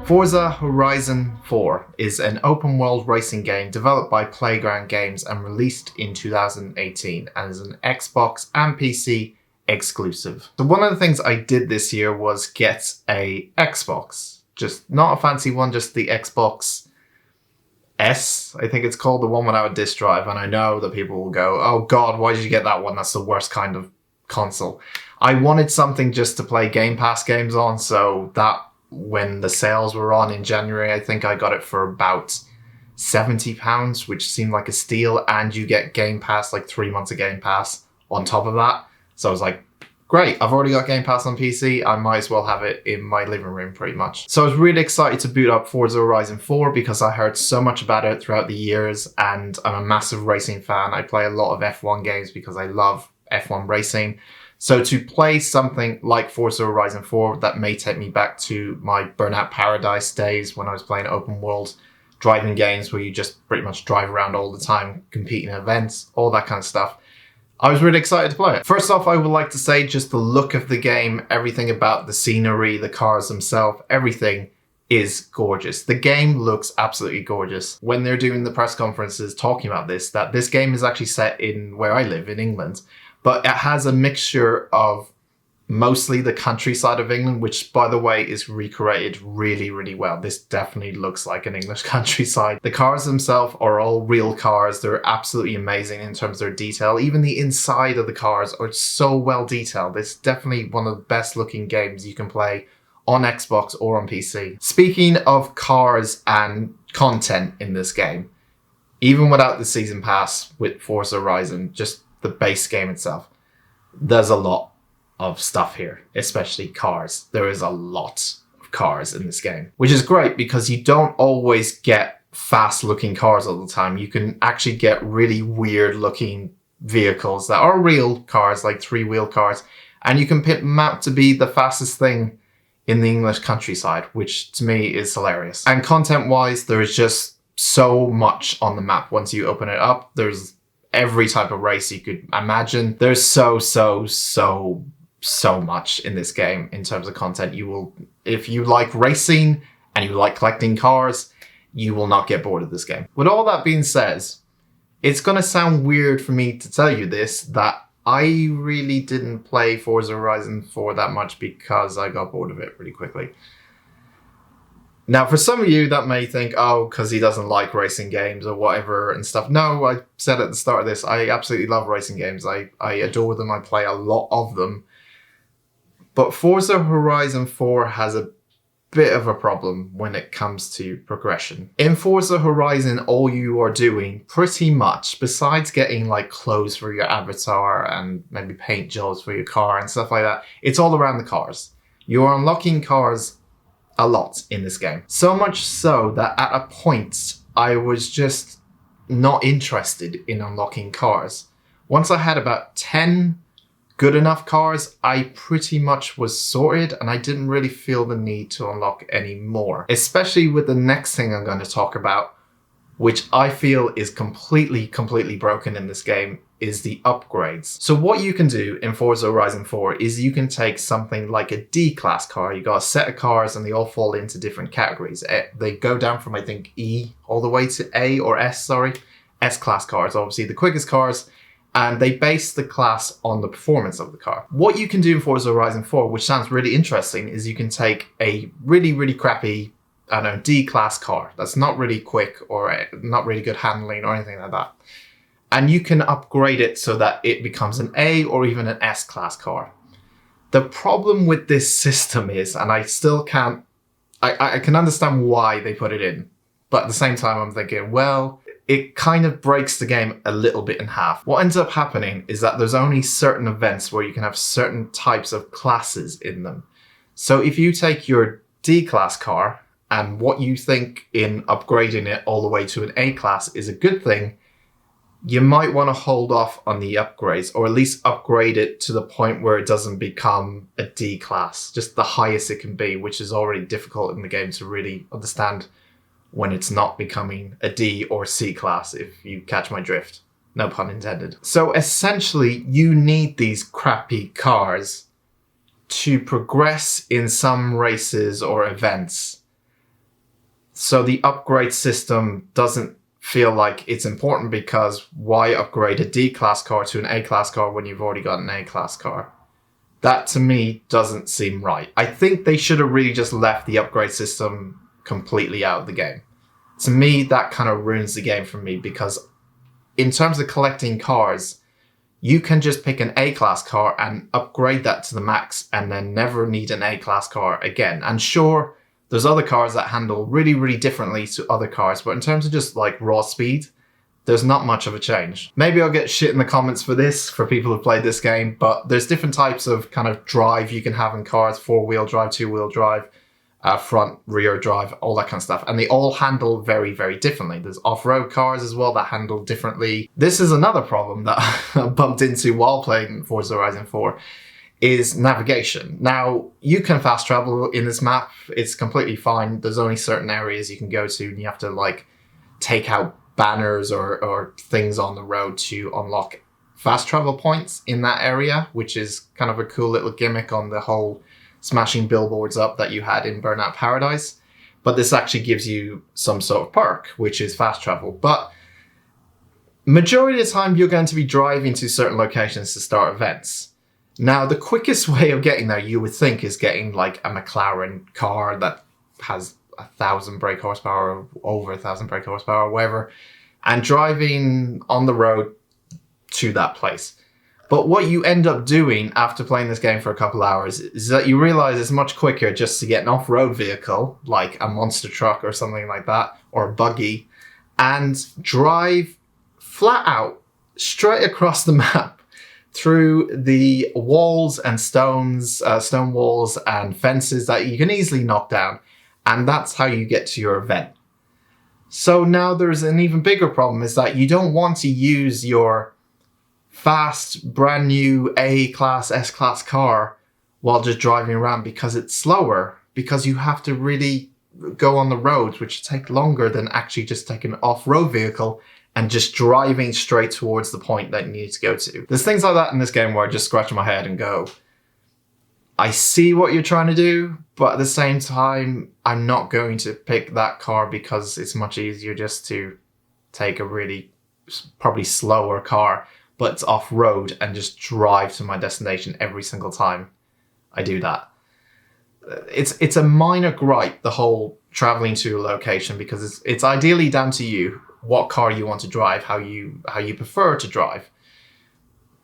Forza Horizon 4 is an open-world racing game developed by Playground Games and released in 2018 and is an Xbox and PC exclusive. So one of the things I did this year was get a Xbox. Just not a fancy one, just the Xbox S, I think it's called, the one without a disc drive. And I know that people will go, oh God, why did you get that one? That's the worst kind of console. I wanted something just to play Game Pass games on, so that when the sales were on in January, I think I got it for about £70, which seemed like a steal, and you get Game Pass, like 3 months of Game Pass on top of that. So I was like, great, I've already got Game Pass on PC, I might as well have it in my living room pretty much. So I was really excited to boot up Forza Horizon 4 because I heard so much about it throughout the years, and I'm a massive racing fan. I play a lot of F1 games because I love F1 racing. So to play something like Forza Horizon 4 that may take me back to my Burnout Paradise days when I was playing open world driving games where you just pretty much drive around all the time, compete in events, all that kind of stuff, I was really excited to play it. First off, I would like to say just the look of the game, everything about the scenery, the cars themselves, everything is gorgeous. The game looks absolutely gorgeous. When they're doing the press conferences talking about this, that this game is actually set in where I live in England, but it has a mixture of mostly the countryside of England, which, by the way, is recreated really, really well. This definitely looks like an English countryside. The cars themselves are all real cars. They're absolutely amazing in terms of their detail. Even the inside of the cars are so well detailed. It's definitely one of the best looking games you can play on Xbox or on PC. Speaking of cars and content in this game, even without the season pass with Forza Horizon, just the base game itself, there's a lot of stuff here, especially cars. There is a lot of cars in this game, which is great because you don't always get fast looking cars all the time. You can actually get really weird looking vehicles that are real cars, like 3-wheel cars, and you can pit them out to be the fastest thing in the English countryside, which to me is hilarious. And content wise, there is just so much on the map. Once you open it up, there's every type of race you could imagine. There's so much in this game in terms of content. You will, if you like racing and you like collecting cars, you will not get bored of this game. With all that being said, it's going to sound weird for me to tell you this, that I really didn't play Forza Horizon 4 that much because I got bored of it really quickly. Now, for some of you that may think, oh, because he doesn't like racing games or whatever and stuff. No, I said at the start of this, I absolutely love racing games. I adore them. I play a lot of them. But Forza Horizon 4 has a bit of a problem when it comes to progression. In Forza Horizon, all you are doing pretty much, besides getting like clothes for your avatar and maybe paint jobs for your car and stuff like that, it's all around the cars. You are unlocking cars a lot in this game. So much so that at a point, I was just not interested in unlocking cars. Once I had about 10 good enough cars, I pretty much was sorted and I didn't really feel the need to unlock any more. Especially with the next thing I'm going to talk about, which I feel is completely broken in this game, is the upgrades. So what you can do in Forza Horizon 4 is you can take something like a D-class car. You got a set of cars and they all fall into different categories. They go down from, I think, E all the way to A or S, sorry. S-class cars, obviously the quickest cars, and they base the class on the performance of the car. What you can do in Forza Horizon 4, which sounds really interesting, is you can take a really crappy, I don't know, D-class car that's not really quick or not really good handling or anything like that, and you can upgrade it so that it becomes an A or even an S-class car. The problem with this system is, and I still can't, I can understand why they put it in, but at the same time I'm thinking, well, it kind of breaks the game a little bit in half. What ends up happening is that there's only certain events where you can have certain types of classes in them. So if you take your D-class car and what you think in upgrading it all the way to an A-class is a good thing, you might want to hold off on the upgrades, or at least upgrade it to the point where it doesn't become a D-class, just the highest it can be, which is already difficult in the game to really understand when it's not becoming a D or C-class, if you catch my drift. No pun intended. So essentially, you need these crappy cars to progress in some races or events. So the upgrade system doesn't feel like it's important, because why upgrade a D-class car to an A-class car when you've already got an A-class car? That to me doesn't seem right. I think they should have really just left the upgrade system completely out of the game. To me, that kind of ruins the game for me, because in terms of collecting cars, you can just pick an A-class car and upgrade that to the max and then never need an A-class car again. And sure, there's other cars that handle really, really differently to other cars, but in terms of just like raw speed, there's not much of a change. Maybe I'll get shit in the comments for this, for people who've played this game, but there's different types of kind of drive you can have in cars: 4-wheel drive, 2-wheel drive, front, rear drive, all that kind of stuff. And they all handle very, very differently. There's off-road cars as well that handle differently. This is another problem that I bumped into while playing Forza Horizon 4, is navigation. Now, you can fast travel in this map. It's completely fine. There's only certain areas you can go to, and you have to like take out banners or things on the road to unlock fast travel points in that area, which is kind of a cool little gimmick on the whole smashing billboards up that you had in Burnout Paradise. But this actually gives you some sort of perk, which is fast travel. But majority of the time, you're going to be driving to certain locations to start events. Now, the quickest way of getting there, you would think, is getting like a McLaren car that has 1,000 brake horsepower, or over 1,000 brake horsepower, or whatever, and driving on the road to that place. But what you end up doing after playing this game for a couple hours is that you realize it's much quicker just to get an off-road vehicle, like a monster truck or something like that, or a buggy, and drive flat out straight across the map through the walls and stones, stone walls and fences that you can easily knock down. And that's how you get to your event. So now there's an even bigger problem, is that you don't want to use your fast, brand new A-class, S-class car while just driving around, because it's slower, because you have to really go on the roads, which take longer than actually just taking an off-road vehicle and just driving straight towards the point that you need to go to. There's things like that in this game where I just scratch my head and go, I see what you're trying to do, but at the same time, I'm not going to pick that car, because it's much easier just to take a really probably slower car, but it's off-road, and just drive to my destination every single time I do that. It's a minor gripe, the whole traveling to a location, because it's ideally down to you what car you want to drive, how you prefer to drive.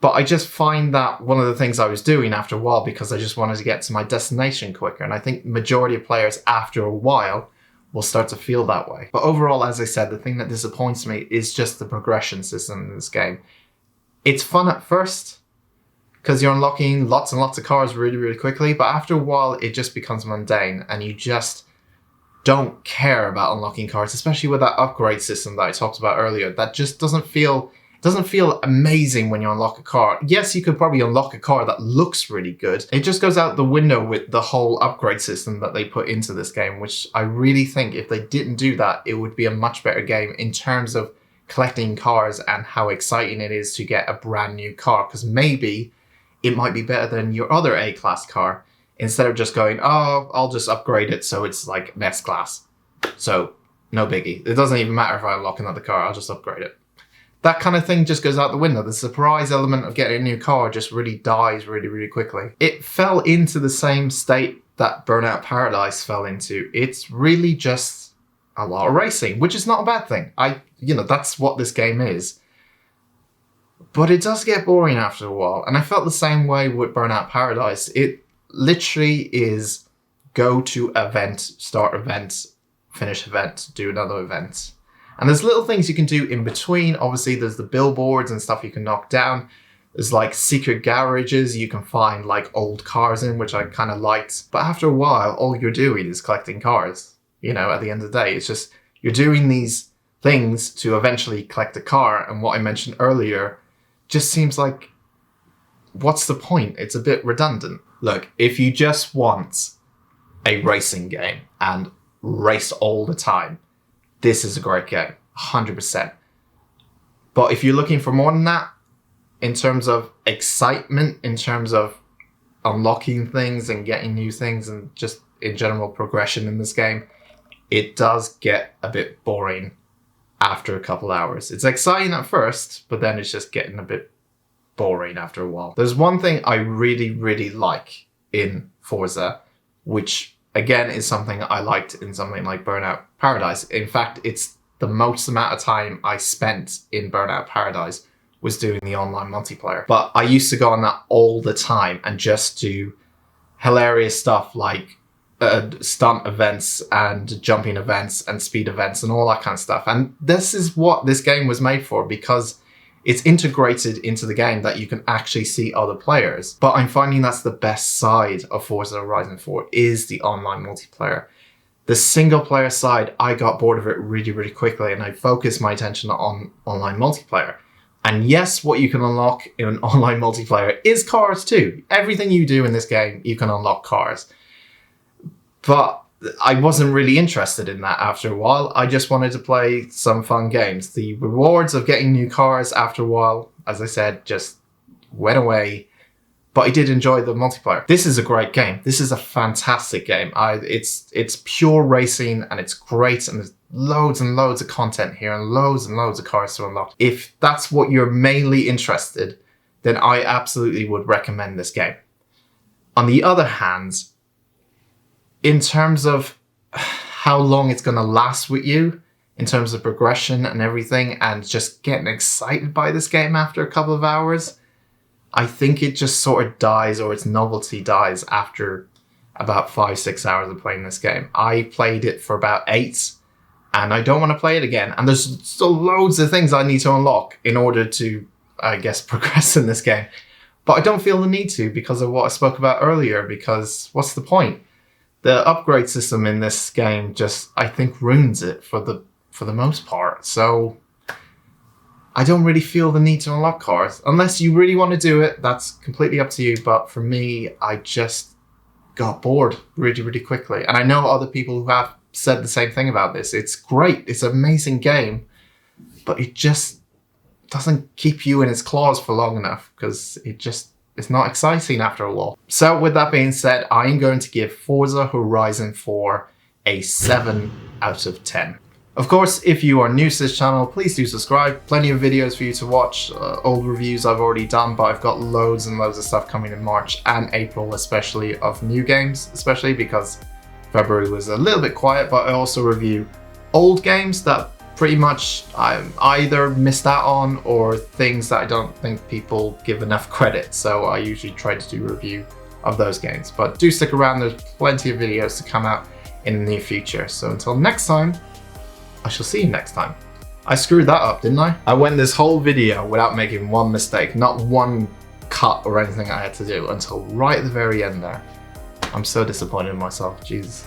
But I just find that one of the things I was doing after a while, because I just wanted to get to my destination quicker. And I think majority of players after a while will start to feel that way. But overall, as I said, the thing that disappoints me is just the progression system in this game. It's fun at first, because you're unlocking lots and lots of cars really, really quickly. But after a while, it just becomes mundane, and you just don't care about unlocking cars, especially with that upgrade system that I talked about earlier. That just doesn't feel amazing when you unlock a car. Yes, you could probably unlock a car that looks really good. It just goes out the window with the whole upgrade system that they put into this game, which I really think if they didn't do that, it would be a much better game in terms of collecting cars and how exciting it is to get a brand new car, because maybe it might be better than your other A-class car, instead of just going, oh, I'll just upgrade it so it's like an S-class. So, no biggie. It doesn't even matter if I unlock another car, I'll just upgrade it. That kind of thing just goes out the window. The surprise element of getting a new car just really dies really, really quickly. It fell into the same state that Burnout Paradise fell into. It's really just a lot of racing, which is not a bad thing. That's what this game is. But it does get boring after a while. And I felt the same way with Burnout Paradise. It literally is go to event, start event, finish event, do another event. And there's little things you can do in between. Obviously, there's the billboards and stuff you can knock down. There's like secret garages you can find like old cars in, which I kind of liked. But after a while, all you're doing is collecting cars. At the end of the day, it's just you're doing these things to eventually collect a car. And what I mentioned earlier just seems like, what's the point? It's a bit redundant. Look, if you just want a racing game and race all the time, this is a great game, 100%. But if you're looking for more than that, in terms of excitement, in terms of unlocking things and getting new things, and just in general progression in this game, it does get a bit boring after a couple hours. It's exciting at first, but then it's just getting a bit boring after a while. There's one thing I really, really like in Forza, which again is something I liked in something like Burnout Paradise. In fact, it's the most amount of time I spent in Burnout Paradise was doing the online multiplayer. But I used to go on that all the time and just do hilarious stuff like stunt events and jumping events and speed events and all that kind of stuff. And this is what this game was made for, because it's integrated into the game that you can actually see other players. But I'm finding that's the best side of Forza Horizon 4 is the online multiplayer. The single player side, I got bored of it really, really quickly, and I focused my attention on online multiplayer. And yes, what you can unlock in an online multiplayer is cars too. Everything you do in this game, you can unlock cars. But I wasn't really interested in that after a while. I just wanted to play some fun games. The rewards of getting new cars after a while, as I said, just went away. But I did enjoy the multiplayer. This is a great game. This is a fantastic game. It's pure racing and it's great, and there's loads and loads of content here and loads of cars to unlock. If that's what you're mainly interested, then I absolutely would recommend this game. On the other hand, in terms of how long it's going to last with you, in terms of progression and everything, and just getting excited by this game after a couple of hours, I think it just sort of dies, or its novelty dies after about 5-6 hours of playing this game. I played it for about 8, and I don't want to play it again. And there's still loads of things I need to unlock in order to, I guess, progress in this game. But I don't feel the need to, because of what I spoke about earlier, because what's the point? The upgrade system in this game just, I think, ruins it for the most part. So I don't really feel the need to unlock cars. Unless you really want to do it, that's completely up to you. But for me, I just got bored really, really quickly. And I know other people who have said the same thing about this. It's great. It's an amazing game. But it just doesn't keep you in its claws for long enough, because it's not exciting after a while. So with that being said, I'm going to give Forza Horizon 4 a 7 out of 10. Of course, if you are new to this channel, please do subscribe. Plenty of videos for you to watch. Old reviews I've already done, but I've got loads and loads of stuff coming in March and April, especially of new games, especially because February was a little bit quiet, but I also review old games that pretty much I either missed out on, or things that I don't think people give enough credit. So I usually try to do a review of those games. But do stick around, there's plenty of videos to come out in the near future. So until next time, I shall see you next time. I screwed that up, didn't I? I went this whole video without making one mistake, not one cut or anything I had to do, until right at the very end there. I'm so disappointed in myself, Jesus.